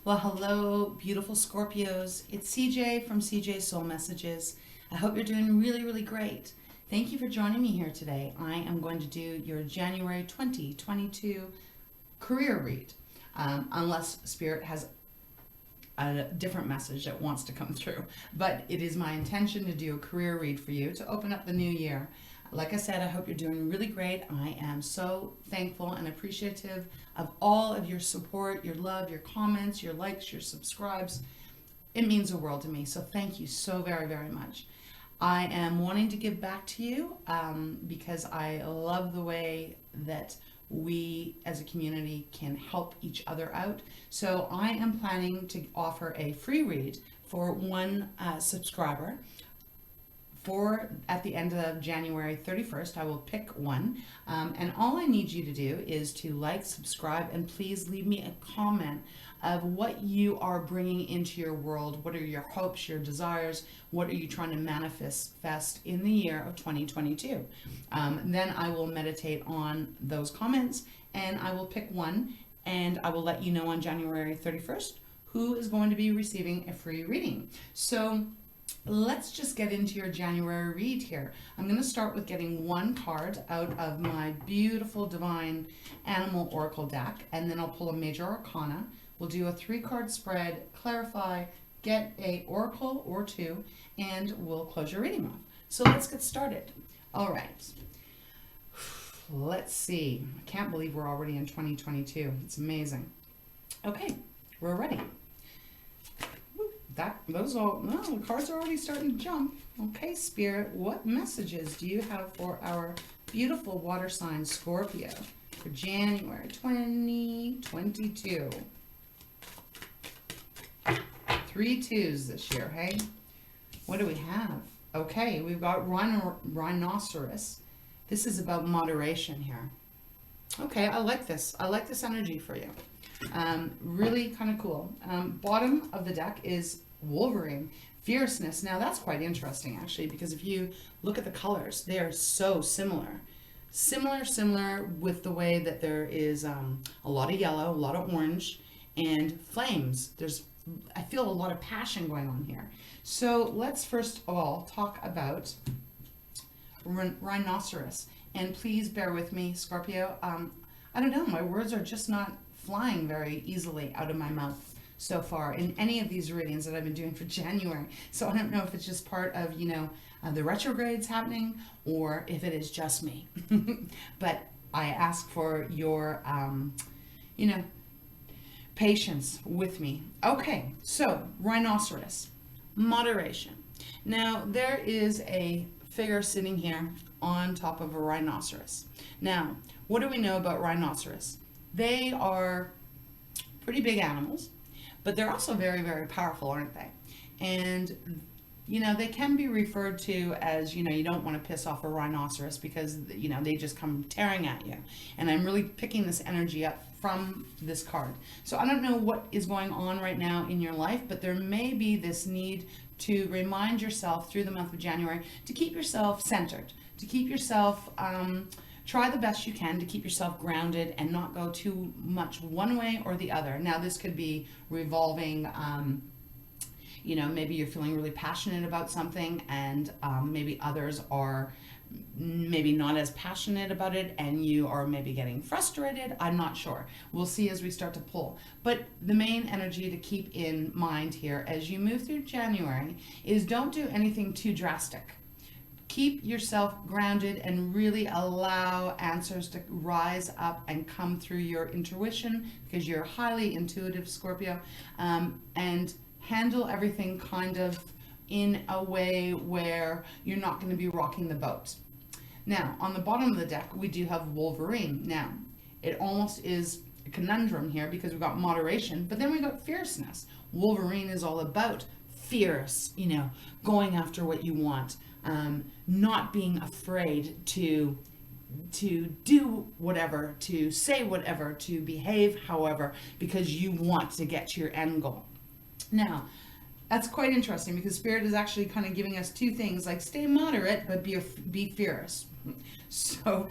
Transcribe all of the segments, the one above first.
Well, hello, beautiful Scorpios. It's CJ from CJ Soul Messages. I hope you're doing really, really great. Thank you for joining me here today. I am going to do your January 2022 career read, unless Spirit has a different message that wants to come through. But it is my intention to do a career read for you to open up the new year. Like I said, I hope you're doing really great. I am so thankful and appreciative of all of your support, your love, your comments, your likes, your subscribes. It means the world to me. So thank you so very, very much. I am wanting to give back to you because I love the way that we as a community can help each other out. So I am planning to offer a free read for one subscriber. At the end of January 31st, I will pick one. And all I need you to do is to like, subscribe, and please leave me a comment of what you are bringing into your world. What are your hopes, your desires? What are you trying to manifest in the year of 2022? Then I will meditate on those comments and I will pick one and I will let you know on January 31st who is going to be receiving a free reading. So let's just get into your January read here. I'm going to start with getting one card out of my beautiful Divine Animal Oracle deck, and then I'll pull a Major Arcana. We'll do a 3-card spread, clarify, get a Oracle or two, and we'll close your reading off. So let's get started. All right. Let's see. I can't believe we're already in 2022. It's amazing. Okay, we're ready. The cards are already starting to jump. Okay, Spirit, what messages do you have for our beautiful water sign Scorpio for January 2022? 3 twos this year, hey? What do we have? Okay, we've got rhinoceros. This is about moderation here. Okay, I like this. I like this energy for you. Really kind of cool. Bottom of the deck is Wolverine, fierceness. Now that's quite interesting actually, because if you look at the colors, they are so similar with the way that there is a lot of yellow, a lot of orange, and flames. I feel a lot of passion going on here. So let's first of all talk about rhinoceros, and please bear with me, Scorpio. I don't know, my words are just not flying very easily out of my mouth so far in any of these readings that I've been doing for January. So I don't know if it's just part of, the retrogrades happening or if it is just me. But I ask for your, patience with me. Okay, so rhinoceros, moderation. Now there is a figure sitting here on top of a rhinoceros. Now, what do we know about rhinoceros? They are pretty big animals, but they're also very, very powerful, aren't they? And, they can be referred to as, you don't want to piss off a rhinoceros because, they just come tearing at you. And I'm really picking this energy up from this card. So I don't know what is going on right now in your life, but there may be this need to remind yourself through the month of January to keep yourself centered, to keep yourself, try the best you can to keep yourself grounded and not go too much one way or the other. Now, this could be revolving, maybe you're feeling really passionate about something and maybe others are maybe not as passionate about it and you are maybe getting frustrated. I'm not sure. We'll see as we start to pull. But the main energy to keep in mind here as you move through January is don't do anything too drastic. Keep yourself grounded and really allow answers to rise up and come through your intuition because you're highly intuitive, Scorpio, and handle everything kind of in a way where you're not going to be rocking the boat. Now, on the bottom of the deck, we do have Wolverine. Now, it almost is a conundrum here because we've got moderation, but then we got fierceness. Wolverine is all about fierce, going after what you want. Not being afraid to do whatever, to say whatever, to behave however, because you want to get to your end goal. Now, that's quite interesting because Spirit is actually kind of giving us two things, like stay moderate, but be fierce. So,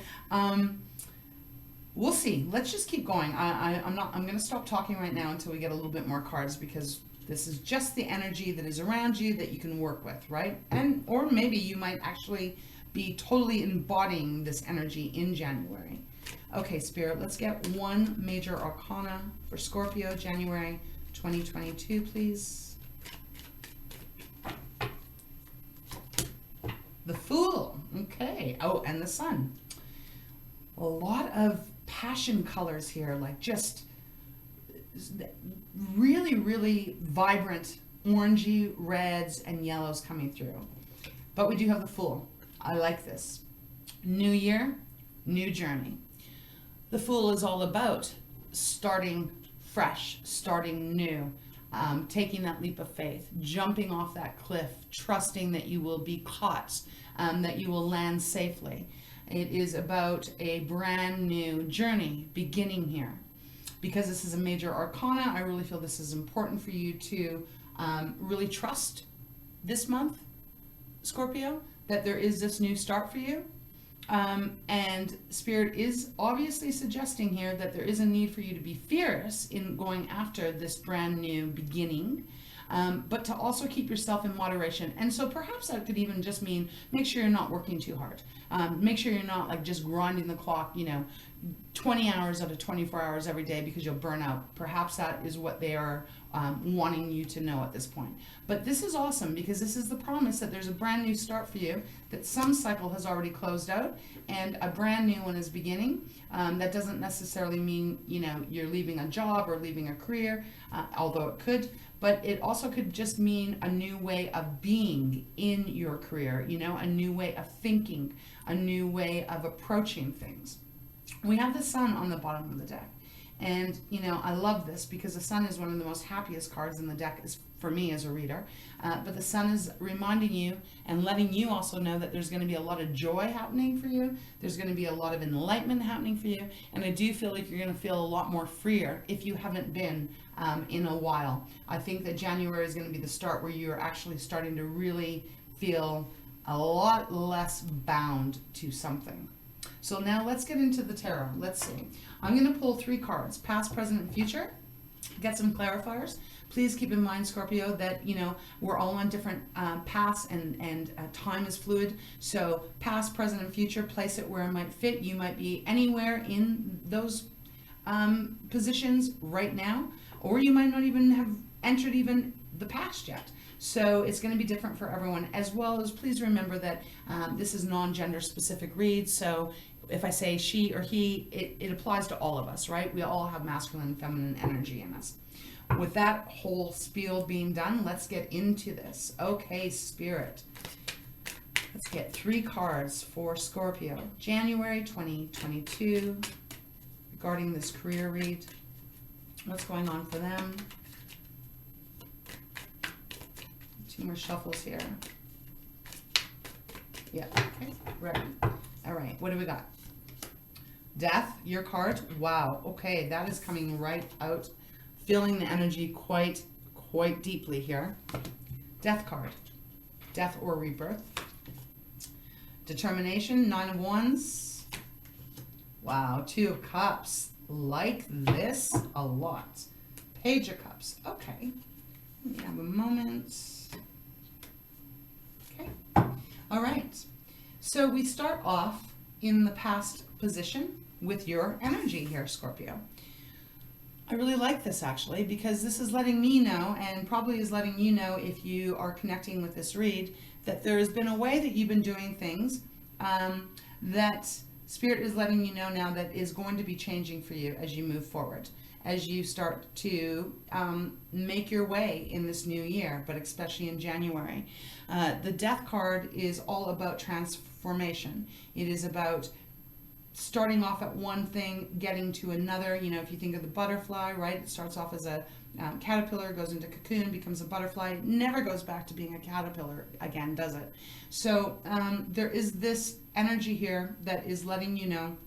We'll see. Let's just keep going. I'm going to stop talking right now until we get a little bit more cards, because this is just the energy that is around you that you can work with, right? And or maybe you might actually be totally embodying this energy in January. Okay, Spirit, let's get one major arcana for Scorpio, January 2022, please. The Fool. Okay. Oh, and the Sun. A lot of passion colors here, like just really, really vibrant orangey, reds, and yellows coming through. But we do have the Fool. I like this. New year, new journey. The Fool is all about starting fresh, starting new, taking that leap of faith, jumping off that cliff, trusting that you will be caught, that you will land safely. It is about a brand new journey beginning here. Because this is a major arcana, I really feel this is important for you to really trust this month, Scorpio, that there is this new start for you. And Spirit is obviously suggesting here that there is a need for you to be fierce in going after this brand new beginning, but to also keep yourself in moderation. And so perhaps that could even just mean make sure you're not working too hard. Make sure you're not like just grinding the clock, 20 hours out of 24 hours every day, because you'll burn out. Perhaps that is what they are wanting you to know at this point. But this is awesome, because this is the promise that there's a brand new start for you, that some cycle has already closed out and a brand new one is beginning. That doesn't necessarily mean, you're leaving a job or leaving a career, although it could, but it also could just mean a new way of being in your career, a new way of thinking, a new way of approaching things. We have the Sun on the bottom of the deck. And, I love this because the Sun is one of the most happiest cards in the deck for me as a reader. But the Sun is reminding you and letting you also know that there's going to be a lot of joy happening for you. There's going to be a lot of enlightenment happening for you. And I do feel like you're going to feel a lot more freer if you haven't been in a while. I think that January is going to be the start where you're actually starting to really feel a lot less bound to something. So now let's get into the tarot. Let's see. I'm going to pull 3 cards, past, present, and future. Get some clarifiers. Please keep in mind, Scorpio, that, we're all on different paths and time is fluid. So past, present, and future, place it where it might fit. You might be anywhere in those positions right now, or you might not even have entered even the past yet. So it's going to be different for everyone, as well as please remember that this is non-gender specific read. So if I say she or he, it applies to all of us, right? We all have masculine and feminine energy in us. With that whole spiel being done, let's get into this. Okay, Spirit. Let's get 3 cards for Scorpio, January 2022, regarding this career read. What's going on for them? 2 more shuffles here. Yeah, okay, ready. All right, what do we got? Death, your card. Wow, okay, that is coming right out. Feeling the energy quite deeply here. Death card. Death or rebirth. Determination, 9 of Wands. Wow, 2 of Cups. Like this a lot. Page of Cups. Okay. Let me have a moment. Okay. All right. So we start off in the past position with your energy here, Scorpio. I really like this actually, because this is letting me know, and probably is letting you know if you are connecting with this read, that there has been a way that you've been doing things that Spirit is letting you know now that is going to be changing for you as you move forward, as you start to make your way in this new year, but especially in January. The Death card is all about transformation. It is about starting off at one thing, getting to another. If you think of the butterfly, right? It starts off as a caterpillar, goes into cocoon, becomes a butterfly, never goes back to being a caterpillar again, does it? So there is this energy here that is letting you know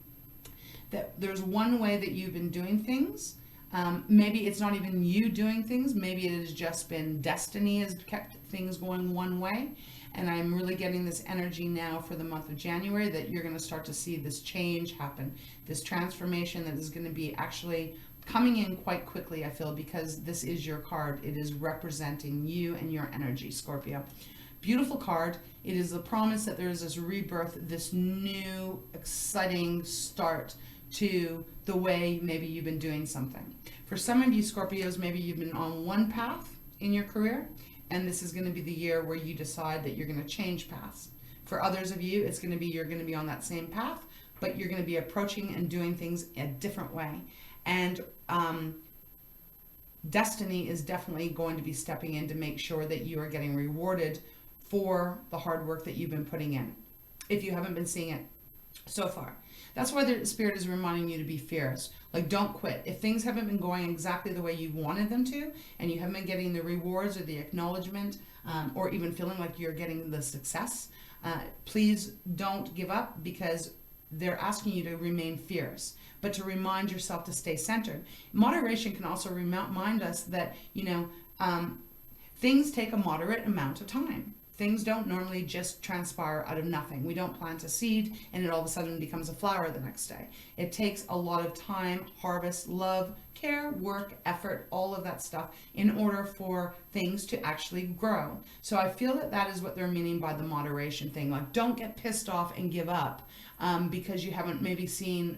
that there's one way that you've been doing things. Maybe it's not even you doing things. Maybe it has just been destiny has kept things going one way. And I'm really getting this energy now for the month of January that you're going to start to see this change happen, this transformation that is going to be actually coming in quite quickly, I feel, because this is your card. It is representing you and your energy, Scorpio. Beautiful card. It is the promise that there is this rebirth, this new exciting start to the way maybe you've been doing something. For some of you Scorpios, maybe you've been on one path in your career, and this is going to be the year where you decide that you're going to change paths. For others of you, it's going to be you're going to be on that same path, but you're going to be approaching and doing things a different way. And destiny is definitely going to be stepping in to make sure that you are getting rewarded for the hard work that you've been putting in, if you haven't been seeing it so far. That's why the Spirit is reminding you to be fierce. Like, don't quit. If things haven't been going exactly the way you wanted them to, and you haven't been getting the rewards or the acknowledgement, or even feeling like you're getting the success, please don't give up, because they're asking you to remain fierce, but to remind yourself to stay centered. Moderation can also remind us that, things take a moderate amount of time. Things don't normally just transpire out of nothing. We don't plant a seed and it all of a sudden becomes a flower the next day. It takes a lot of time, harvest, love, care, work, effort, all of that stuff in order for things to actually grow. So I feel that that is what they're meaning by the moderation thing. Like, don't get pissed off and give up because you haven't maybe seen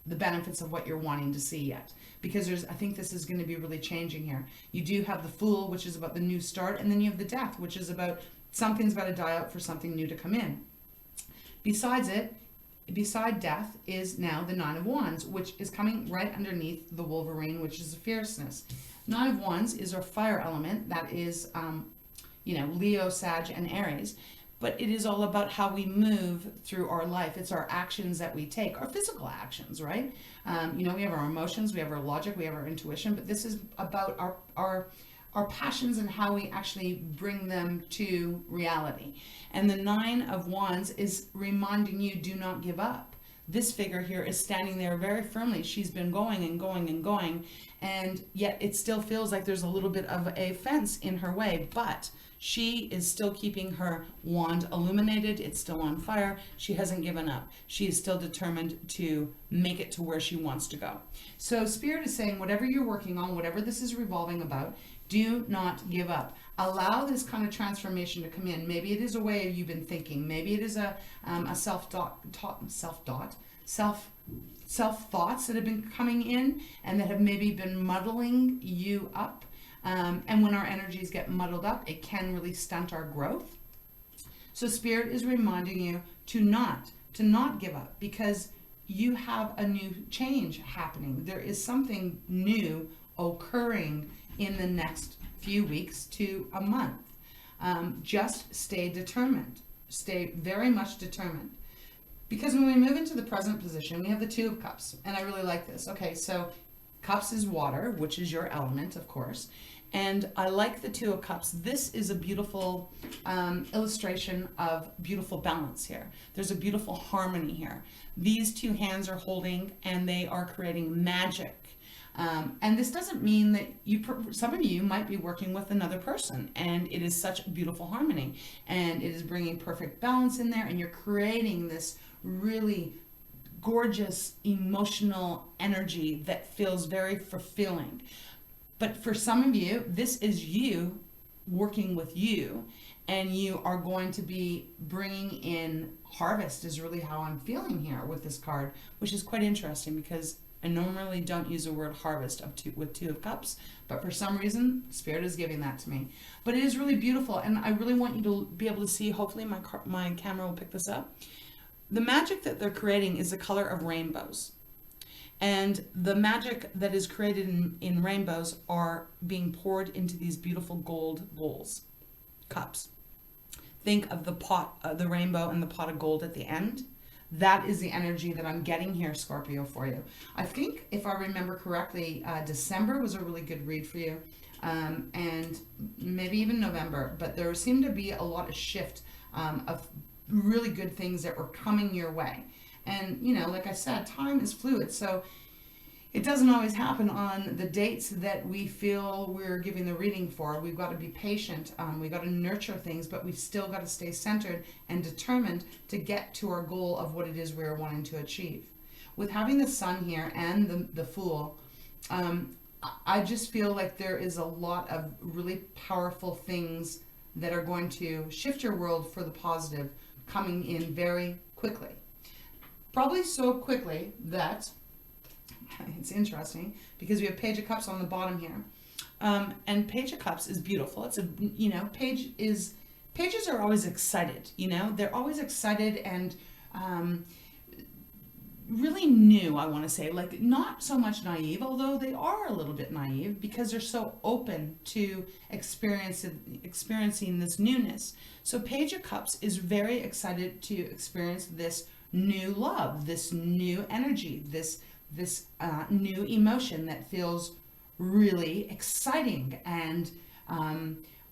the benefits of what you're wanting to see yet. Because I think this is going to be really changing here. You do have the Fool, which is about the new start, and then you have the Death, which is about something's about to die out for something new to come in. Beside Death is now the Nine of Wands, which is coming right underneath the Wolverine, which is a fierceness. Nine of Wands is our fire element. That is, Leo, Sag, and Aries. But it is all about how we move through our life. It's our actions that we take, our physical actions, right? We have our emotions, we have our logic, we have our intuition, but this is about our passions and how we actually bring them to reality. And the Nine of Wands is reminding you, do not give up. This figure here is standing there very firmly. She's been going and going and going, and yet it still feels like there's a little bit of a fence in her way, but she is still keeping her wand illuminated. It's still on fire. She hasn't given up. She is still determined to make it to where she wants to go. So Spirit is saying, whatever you're working on, whatever this is revolving about, do not give up. Allow this kind of transformation to come in. Maybe it is a way you've been thinking. Maybe it is a self-thoughts that have been coming in and that have maybe been muddling you up. And when our energies get muddled up, it can really stunt our growth. So Spirit is reminding you to not give up, because you have a new change happening. There is something new occurring in the next few weeks to a month. Just stay determined. Stay very much determined. Because when we move into the present position, we have the Two of Cups. And I really like this. Okay, so Cups is water, which is your element, of course. And I like the Two of Cups. This is a beautiful illustration of beautiful balance here. There's a beautiful harmony here. These two hands are holding and they are creating magic. And this doesn't mean that some of you might be working with another person, and it is such beautiful harmony, and it is bringing perfect balance in there, and you're creating this really gorgeous emotional energy that feels very fulfilling. But for some of you, this is you working with you, and you are going to be bringing in harvest is really how I'm feeling here with this card, which is quite interesting because I normally don't use the word harvest with Two of Cups, but for some reason, Spirit is giving that to me. But it is really beautiful, and I really want you to be able to see, hopefully my camera will pick this up. The magic that they're creating is the color of rainbows. And the magic that is created in rainbows are being poured into these beautiful gold bowls, cups. Think of the pot, the rainbow and the pot of gold at the end. That is the energy that I'm getting here, Scorpio, for you. I think, if I remember correctly, December was a really good read for you, and maybe even November, but there seemed to be a lot of shift of really good things that were coming your way. And, like I said, time is fluid, so It doesn't always happen on the dates that we feel we're giving the reading for. We've got to be patient. We've got to nurture things, but we've still got to stay centered and determined to get to our goal of what it is we're wanting to achieve. With having the Sun here and the Fool, I just feel like there is a lot of really powerful things that are going to shift your world for the positive coming in very quickly. Probably so quickly that it's interesting because we have Page of Cups on the bottom here. And Page of Cups is beautiful. It's a, you know, pages are always excited, you know, they're always excited and really new, I want to say, like not so much naive, although they are a little bit naive because they're so open to experiencing this newness. So Page of Cups is very excited to experience this new love, this new energy, this new emotion that feels really exciting and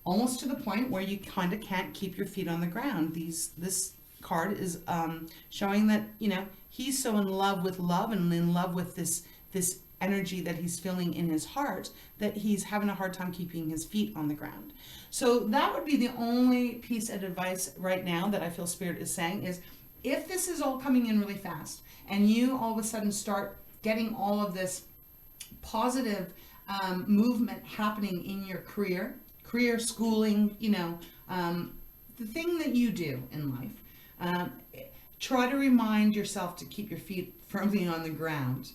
almost to the point where you kind of can't keep your feet on the ground. This card is showing that, you know, he's so in love with love and in love with this energy that he's feeling in his heart that he's having a hard time keeping his feet on the ground. So that would be the only piece of advice right now that I feel Spirit is saying is, if this is all coming in really fast and you all of a sudden start getting all of this positive movement happening in your career, schooling, you know, the thing that you do in life, try to remind yourself to keep your feet firmly on the ground.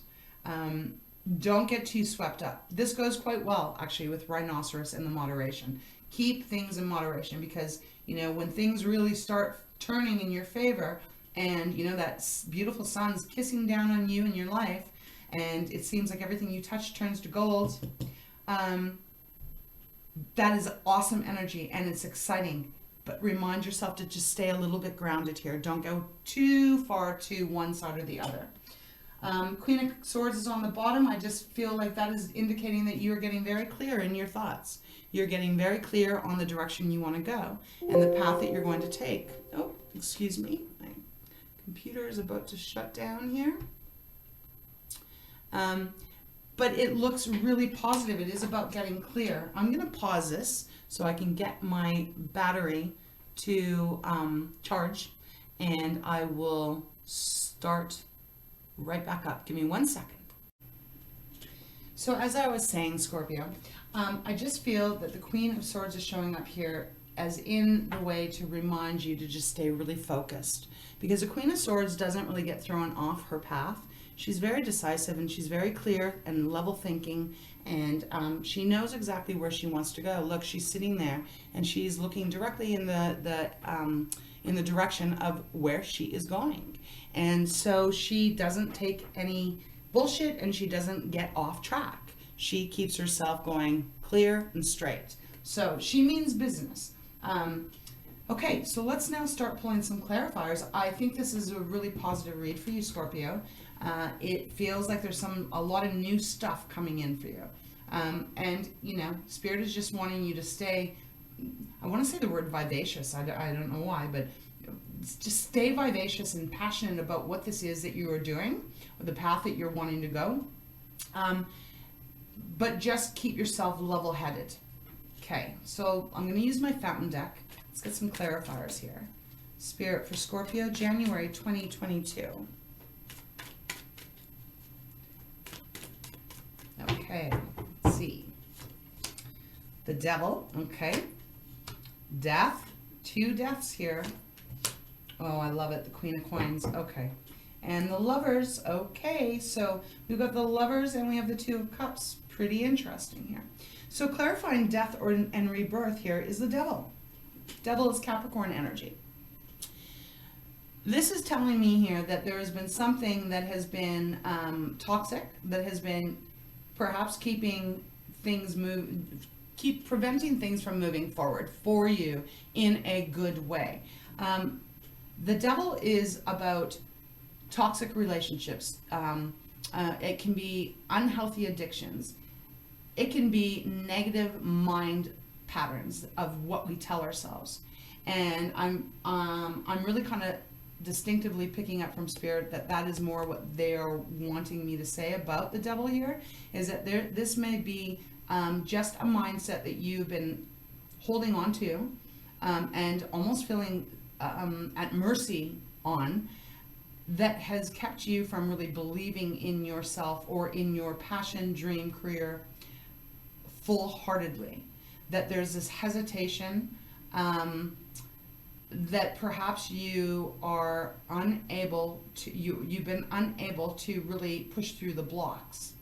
Don't get too swept up. This goes quite well, actually, with Rhinoceros and the moderation. Keep things in moderation because, you know, when things really start turning in your favor and, you know, that beautiful sun's kissing down on you in your life and it seems like everything you touch turns to gold, that is awesome energy and it's exciting. But remind yourself to just stay a little bit grounded here. Don't go too far to one side or the other. Queen of Swords is on the bottom. I just feel like that is indicating that you're getting very clear in your thoughts. You're getting very clear on the direction you want to go and the path that you're going to take. Oh, excuse me. My computer is about to shut down here. But it looks really positive. It is about getting clear. I'm going to pause this so I can get my battery to charge, and I will start right back up. Give me 1 second. So as I was saying, Scorpio, I just feel that the Queen of Swords is showing up here as in the way to remind you to just stay really focused, because the Queen of Swords doesn't really get thrown off her path. She's very decisive and she's very clear and level thinking, and she knows exactly where she wants to go. Look, she's sitting there and she's looking directly in the direction of where she is going, and so she doesn't take any bullshit and she doesn't get off track. She keeps herself going clear and straight. So she means business. Okay, so let's now start pulling some clarifiers. I think this is a really positive read for you, Scorpio. It feels like there's a lot of new stuff coming in for you. And, you know, Spirit is just wanting you to stay, I want to say the word vivacious. I don't know why, but just stay vivacious and passionate about what this is that you are doing, or the path that you're wanting to go. But just keep yourself level-headed. Okay, so I'm going to use my fountain deck. Let's get some clarifiers here. Spirit for Scorpio, January 2022. Okay, let's see. The Devil, okay. Death, 2 deaths here. Oh, I love it. The Queen of Coins, okay. And the Lovers, okay. So we've got the Lovers and we have the 2 of Cups. Pretty interesting here. So clarifying death and rebirth here is the Devil. Devil is Capricorn energy. This is telling me here that there has been something that has been toxic, that has been perhaps keeping things preventing things from moving forward for you in a good way. The Devil is about toxic relationships. It can be unhealthy addictions. It can be negative mind patterns of what we tell ourselves. And I'm really kind of distinctively picking up from Spirit that that is more what they are wanting me to say about the devil here, is that this may be just a mindset that you've been holding on to and almost feeling at mercy on, that has kept you from really believing in yourself or in your passion, dream, career full-heartedly. That there's this hesitation, that perhaps you are unable to, you've been unable to really push through the blocks.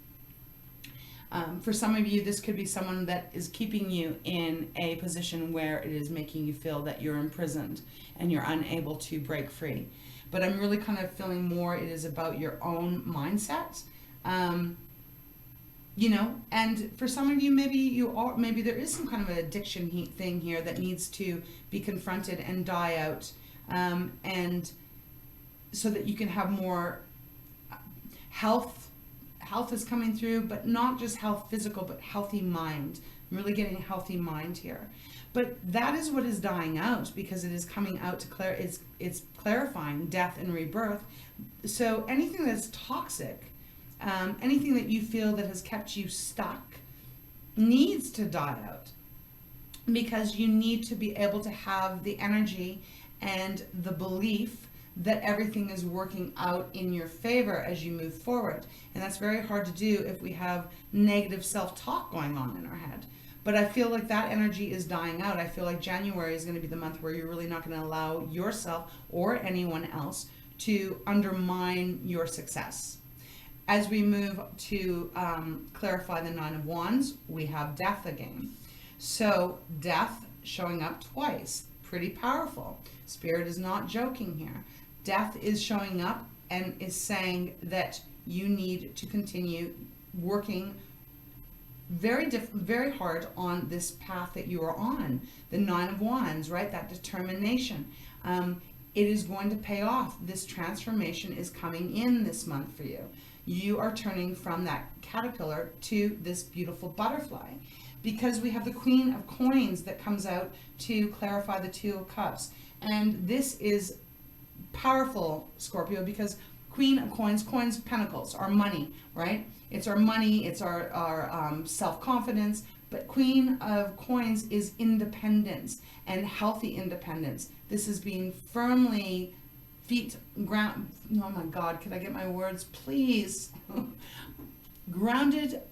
For some of you, this could be someone that is keeping you in a position where it is making you feel that you're imprisoned and you're unable to break free. But I'm really kind of feeling more it is about your own mindset. You know, and for some of you, maybe there is some kind of an addiction thing here that needs to be confronted and die out, and so that you can have more health. Health is coming through, but not just health physical, but healthy mind. I'm really getting a healthy mind here. But that is what is dying out, because it is coming out to it's clarifying death and rebirth. So anything that's toxic, anything that you feel that has kept you stuck, needs to die out, because you need to be able to have the energy and the belief that everything is working out in your favor as you move forward. And that's very hard to do if we have negative self-talk going on in our head. But I feel like that energy is dying out. I feel like January is going to be the month where you're really not going to allow yourself or anyone else to undermine your success. As we move to clarify the Nine of Wands, we have death again. So death showing up twice, pretty powerful. Spirit is not joking here. Death is showing up and is saying that you need to continue working very hard on this path that you are on. The Nine of Wands, right? That determination. It is going to pay off. This transformation is coming in this month for you. You are turning from that caterpillar to this beautiful butterfly, because we have the Queen of Coins that comes out to clarify the Two of Cups. And this is powerful, Scorpio, because Queen of Coins, pentacles, our money, right? It's our money, it's our self-confidence, but Queen of Coins is independence and healthy independence. This is being firmly ground. Oh my God, could I get my words, please? Grounded,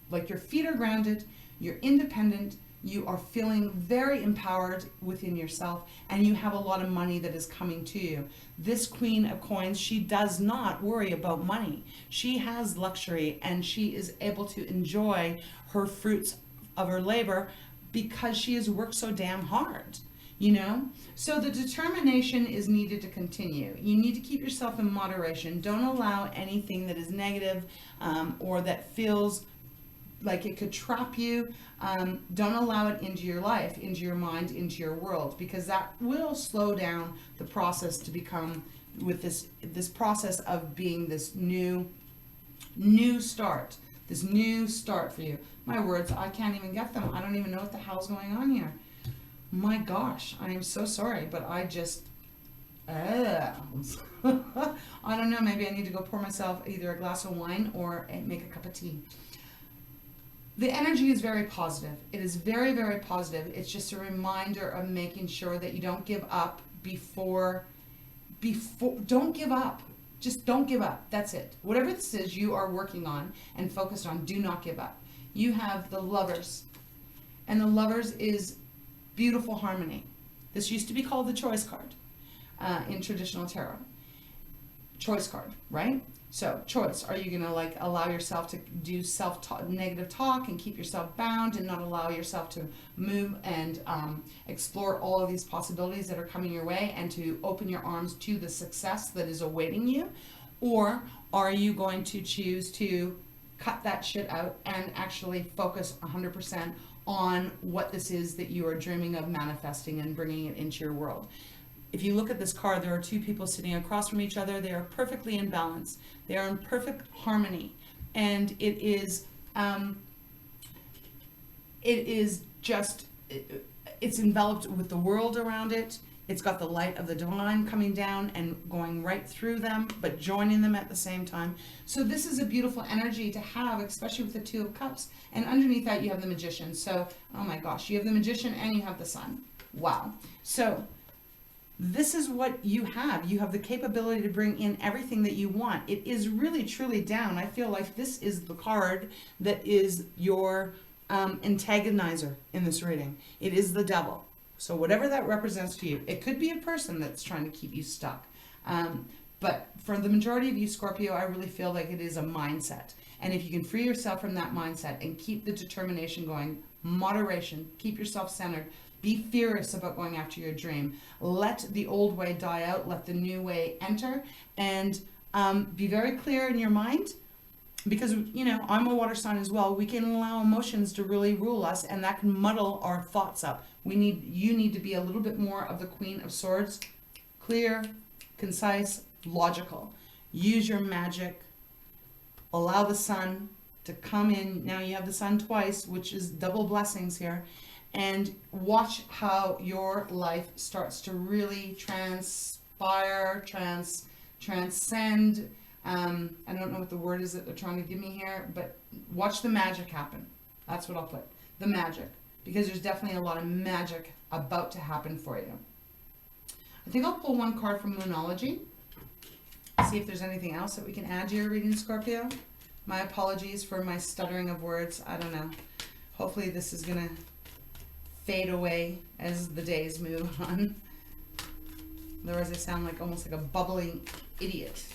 like your feet are grounded, you're independent, you are feeling very empowered within yourself, and you have a lot of money that is coming to you. This Queen of Coins, she does not worry about money. She has luxury, and she is able to enjoy her fruits of her labor because she has worked so damn hard, you know? So the determination is needed to continue. You need to keep yourself in moderation. Don't allow anything that is negative or that feels like it could trap you. Don't allow it into your life, into your mind, into your world, because that will slow down the process to become, with this process of being this new start, this new start for you. My words, I can't even get them. I don't even know what the hell's going on here. My gosh, I am so sorry, but I just, I don't know, maybe I need to go pour myself either a glass of wine or make a cup of tea. The energy is very positive. It is very, very positive. It's just a reminder of making sure that you don't give up before, don't give up. Just don't give up. That's it. Whatever this is you are working on and focused on, do not give up. You have the Lovers, and the Lovers is beautiful harmony. This used to be called the Choice card in traditional tarot. Choice card, right? So choice, are you going to like allow yourself to do negative talk and keep yourself bound and not allow yourself to move and explore all of these possibilities that are coming your way and to open your arms to the success that is awaiting you? Or are you going to choose to cut that shit out and actually focus 100% on what this is that you are dreaming of manifesting and bringing it into your world? If you look at this card, there are two people sitting across from each other. They are perfectly in balance. They are in perfect harmony. And it is just, it's enveloped with the world around it. It's got the light of the divine coming down and going right through them, but joining them at the same time. So this is a beautiful energy to have, especially with the Two of Cups. And underneath that, you have the Magician. So, oh my gosh, you have the Magician and you have the Sun. Wow. So this is what you have. You have the capability to bring in everything that you want. It is really, truly down. I feel like this is the card that is your antagonizer in this reading. It is the Devil. So whatever that represents to you, it could be a person that's trying to keep you stuck. But for the majority of you, Scorpio, I really feel like it is a mindset. And if you can free yourself from that mindset and keep the determination going, moderation, keep yourself centered, be fierce about going after your dream, let the old way die out, let the new way enter, and be very clear in your mind. Because, you know, I'm a water sign as well. We can allow emotions to really rule us, and that can muddle our thoughts up. You need to be a little bit more of the Queen of Swords. Clear, concise, logical. Use your magic. Allow the sun to come in. Now you have the sun twice, which is double blessings here. And watch how your life starts to really transpire, transcend. I don't know what the word is that they're trying to give me here, but watch the magic happen. That's what I'll put. The magic. Because there's definitely a lot of magic about to happen for you. I think I'll pull one card from Moonology. See if there's anything else that we can add to your reading, Scorpio. My apologies for my stuttering of words. I don't know. Hopefully this is going to fade away as the days move on. Otherwise I sound like almost like a bubbling idiot.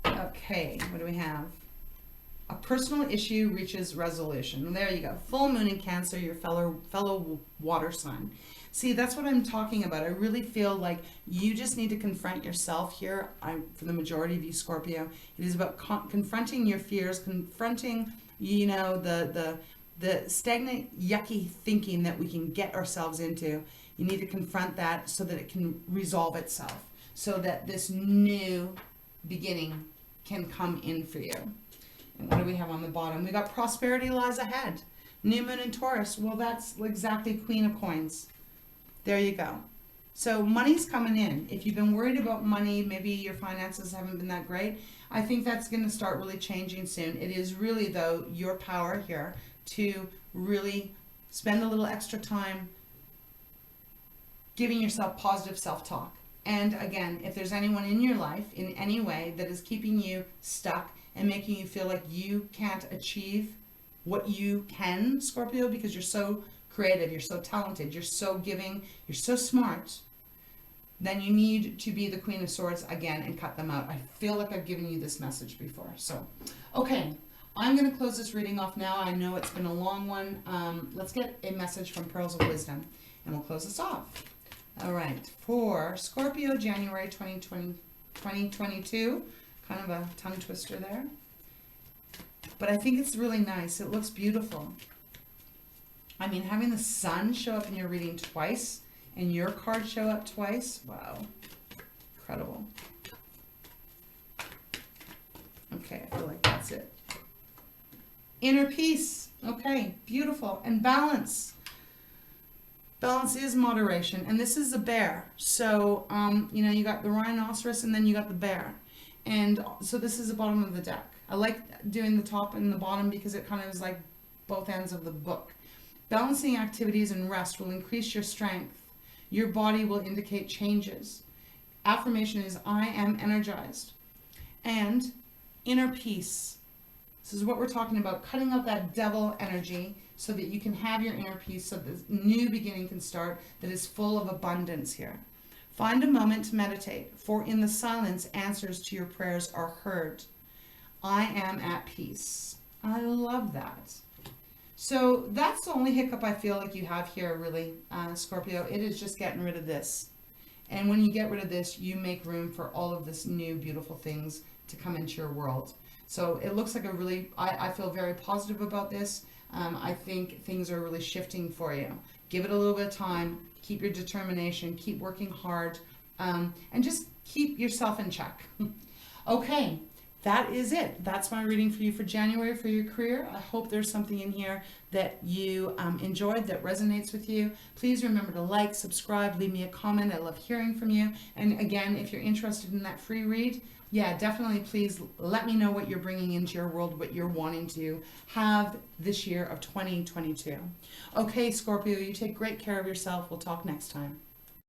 Okay, what do we have? A personal issue reaches resolution. There you go. Full moon in Cancer, your fellow water sign. See, that's what I'm talking about. I really feel like you just need to confront yourself here. For the majority of you, Scorpio, it is about confronting your fears, confronting, you know, the stagnant, yucky thinking that we can get ourselves into. You need to confront that so that it can resolve itself, so that this new beginning can come in for you. And what do we have on the bottom? We got prosperity lies ahead. New moon in Taurus. Well, that's exactly Queen of Coins. There you go. So money's coming in. If you've been worried about money, maybe your finances haven't been that great, I think that's going to start really changing soon. It is really, though, your power here to really spend a little extra time giving yourself positive self-talk. And again, if there's anyone in your life in any way that is keeping you stuck and making you feel like you can't achieve what you can, Scorpio, because you're so creative, you're so talented, you're so giving, you're so smart, then you need to be the Queen of Swords again and cut them out. I feel like I've given you this message before. So, okay, I'm going to close this reading off now. I know it's been a long one. Let's get a message from Pearls of Wisdom, and we'll close this off. All right, for Scorpio, January 2022, kind of a tongue twister there. But I think it's really nice. It looks beautiful. I mean, having the sun show up in your reading twice and your card show up twice, wow, incredible. Okay, I feel like that's it. Inner peace, okay, beautiful. And balance. Balance is moderation, and this is a bear. So, you know, you got the rhinoceros and then you got the bear. And so this is the bottom of the deck. I like doing the top and the bottom because it kind of is like both ends of the book. Balancing activities and rest will increase your strength. Your body will indicate changes. Affirmation is, I am energized. And inner peace. This is what we're talking about, cutting out that devil energy so that you can have your inner peace, so this new beginning can start that is full of abundance here. Find a moment to meditate, for in the silence, answers to your prayers are heard. I am at peace. I love that. So that's the only hiccup I feel like you have here, really, Scorpio. It is just getting rid of this. And when you get rid of this, you make room for all of this new, beautiful things to come into your world. So it looks like a really, I feel very positive about this. I think things are really shifting for you. Give it a little bit of time. Keep your determination. Keep working hard. And just keep yourself in check. Okay. that is it. That's my reading for you for January for your career. I hope there's something in here that you enjoyed, that resonates with you. Please remember to like, subscribe, leave me a comment. I love hearing from you. And again, if you're interested in that free read, yeah, definitely please let me know what you're bringing into your world, what you're wanting to have this year of 2022. Okay, Scorpio, you take great care of yourself. We'll talk next time.